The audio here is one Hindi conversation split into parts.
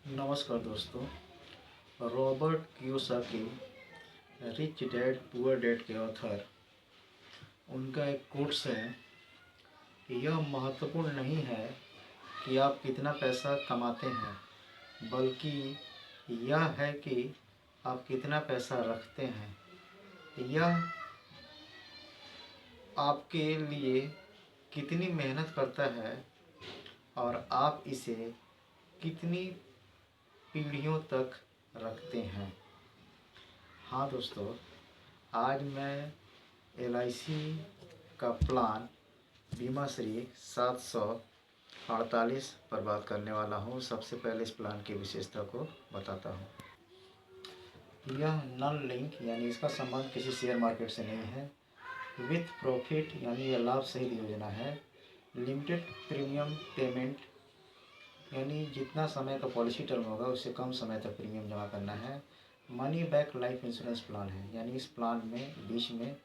नमस्कार दोस्तों। Robert Kiyosaki rich dad poor dad के ऑथर, उनका एक कोट्स है कि यह महत्वपूर्ण नहीं है कि आप कितना पैसा कमाते हैं, बल्कि यह है कि आप कितना पैसा रखते हैं। यह आपके लिए कितनी मेहनत करता है और आप इसे कितनी पीढ़ियों तक रखते हैं। हाँ दोस्तों, आज मैं LIC का प्लान बीमा श्री 748 पर बात करने वाला हूँ। सबसे पहले इस प्लान की विशेषता को बताता हूँ। यह नॉन लिंक यानी इसका संबंध किसी शेयर मार्केट से नहीं है। विथ प्रॉफिट यानी यह लाभ सहित योजना है। लिमिटेड प्रीमियम पेमेंट यानी जितना समय का पॉलिसी टर्म होगा उससे कम समय तक प्रीमियम जमा करना है। Money back life insurance plan है, यानी इस प्लान में बीच में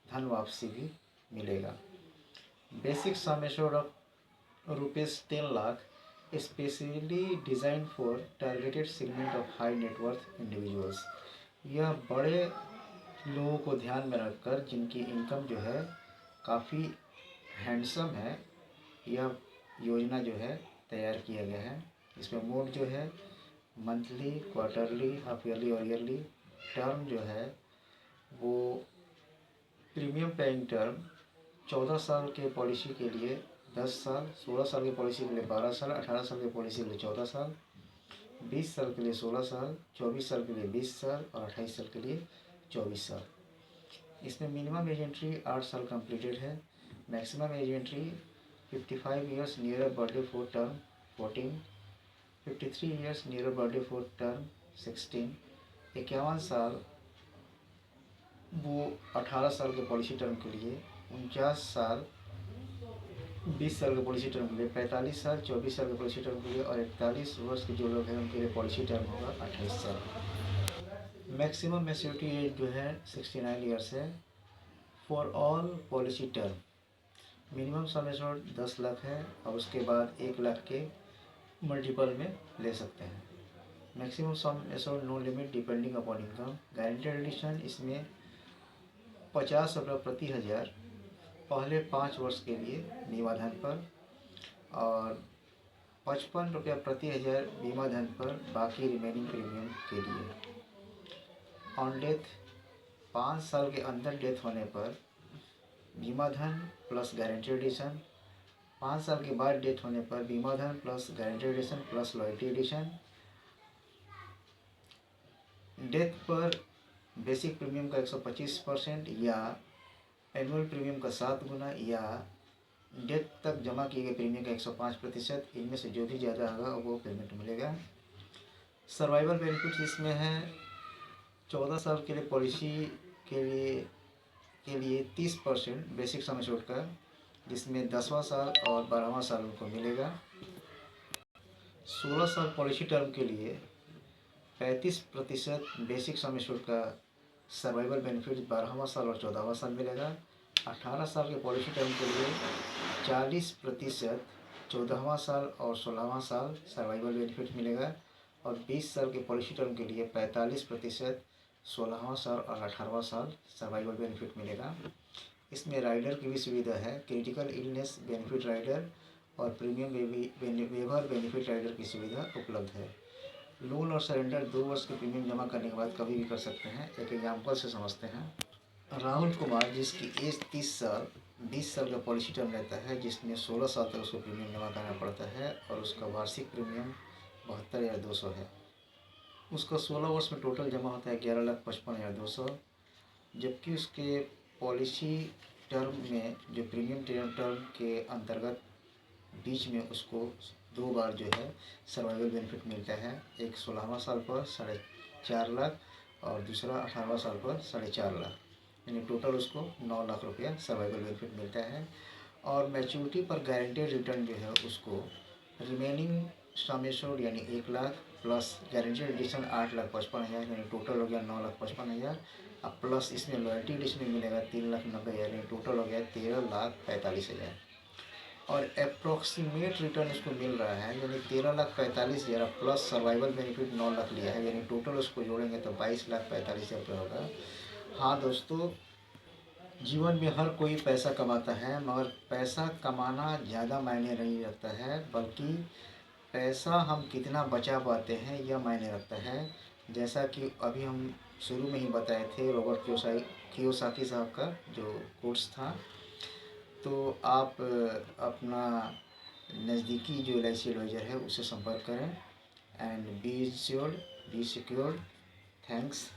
धन वापसी भी मिलेगा। Basic sum assured of ₹10 lakh, specially design for targeted segment of high net worth individuals. यह बड़े लोगों को ध्यान में रखकर जिनकी इनकम जो है काफ़ी हैंडसम है, यह योजना जो है तैयार किया गया है। इसमें मोड जो है मंथली, क्वार्टरली, हाफ ईयरली और ईयरली। टर्म जो है वो प्रीमियम पेइंग टर्म 14 साल के पॉलिसी के लिए 10 साल, 16 साल की पॉलिसी के लिए 12 साल, 18 साल की पॉलिसी के लिए 14 साल, 20 साल के लिए 16 साल, 24 साल के लिए 20 साल और 28 साल के लिए 24 साल। इसमें मिनिमम एज एंट्री 8 साल कंप्लीटेड है। Maximum age entry 55 years near birthday for term 14, 53 years near birthday for term 16, 51 साल वो 18 साल के पॉलिसी टर्म के लिए, 49 साल 20 साल के पॉलिसी टर्म के लिए, 45 साल 24 साल के पॉलिसी टर्म के लिए और 41 वर्ष के जो लोग हैं उनके लिए पॉलिसी टर्म होगा 28 साल। मैक्सिमम मैच्योरिटी एज जो है 69 ईयर्स है for all policy term. Minimum sum assured 10 lakh है और उसके बाद 1 लाख के मल्टीपल में ले सकते हैं। Maximum sum assured no limit depending upon income. Guaranteed addition इसमें 50 रुपये प्रति हज़ार पहले 5 वर्ष के लिए बीमा धन पर और 55 रुपया प्रति हज़ार बीमा धन पर बाकी रिमेनिंग प्रीमियम के लिए। ऑन डेथ 5 साल के अंदर डेथ होने पर बीमा धन प्लस गारंटी एडिशन, 5 साल के बाद डेथ होने पर बीमा धन plus guarantee addition plus loyalty addition. Death पर बेसिक प्रीमियम का 125% या एनुअल प्रीमियम का 7 गुना या डेथ तक जमा किए गए प्रीमियम का 105%, इनमें से जो भी ज़्यादा होगा वो पेमेंट मिलेगा। सर्वाइवल बेनिफिट्स इसमें है 14 साल के लिए पॉलिसी के लिए 30% बेसिक सम एश्योर्ड का, जिसमें 10वां साल और 12वां साल उनको मिलेगा। 16 साल पॉलिसी टर्म के लिए 35% बेसिक सम एश्योर्ड का सर्वाइवल बेनिफिट 12वां साल और 14वां साल मिलेगा। 18 साल के पॉलिसी टर्म के लिए 40% 14वां साल और 16वां साल सर्वाइवल बेनिफिट मिलेगा और 20 साल के पॉलिसी टर्म के लिए 45% 16वां साल और 18वां साल सर्वाइवल बेनिफिट मिलेगा। इसमें राइडर की भी सुविधा है, क्रिटिकल इलनेस बेनिफिट राइडर और प्रीमियम वेवर बेनिफिट राइडर की सुविधा उपलब्ध है। लोन और सरेंडर 2 वर्ष के प्रीमियम जमा करने के बाद कभी भी कर सकते हैं। एक एग्जाम्पल से समझते हैं। राहुल कुमार, जिसकी एज 30 साल 20 साल का पॉलिसी टर्म रहता है, जिसमें 16 साल तक उसको प्रीमियम जमा करना पड़ता है और उसका वार्षिक प्रीमियम 72,200 है। उसका 16 वर्ष में टोटल जमा होता है 11,55,200, जबकि उसके पॉलिसी टर्म में जो प्रीमियम टर्म के अंतर्गत बीच में उसको 2 बार जो है सर्वाइवल बेनिफिट मिलता है। एक 16वां साल पर 4.5 लाख और दूसरा 18वां साल पर 4.5 लाख, यानी टोटल उसको 9 लाख रुपया सर्वाइवल बेनिफिट मिलता है। और मैच्योरिटी पर गारंटेड रिटर्न जो है उसको रिमेनिंग सम एश्योर्ड यानी 1 लाख प्लस गारंटेड एडिशन 8,55,000 यानी टोटल हो गया 9,55,000। अब प्लस इसमें लॉयल्टी एडिशन में मिलेगा 3,90,000 यानी टोटल हो गया 13,45,000। और अप्रोक्सीमेट रिटर्न उसको मिल रहा है, यानी 13,45,000 प्लस सर्वाइवल बेनिफिट 9 लाख लिया है, यानी टोटल उसको जोड़ेंगे तो 22,45,000 रुपये होगा। हाँ दोस्तों, जीवन में हर कोई पैसा कमाता है, मगर पैसा कमाना ज़्यादा मायने नहीं रखता है, बल्कि पैसा हम कितना बचा पाते हैं यह मायने रखता है। जैसा कि अभी हम शुरू में ही बताए थे, रॉबर्ट कियोसाकी साहब का जो कोर्स था। तो आप अपना नज़दीकी जो LIC एडवाइज़र है उससे संपर्क करें। And be sured, be secured. Thanks.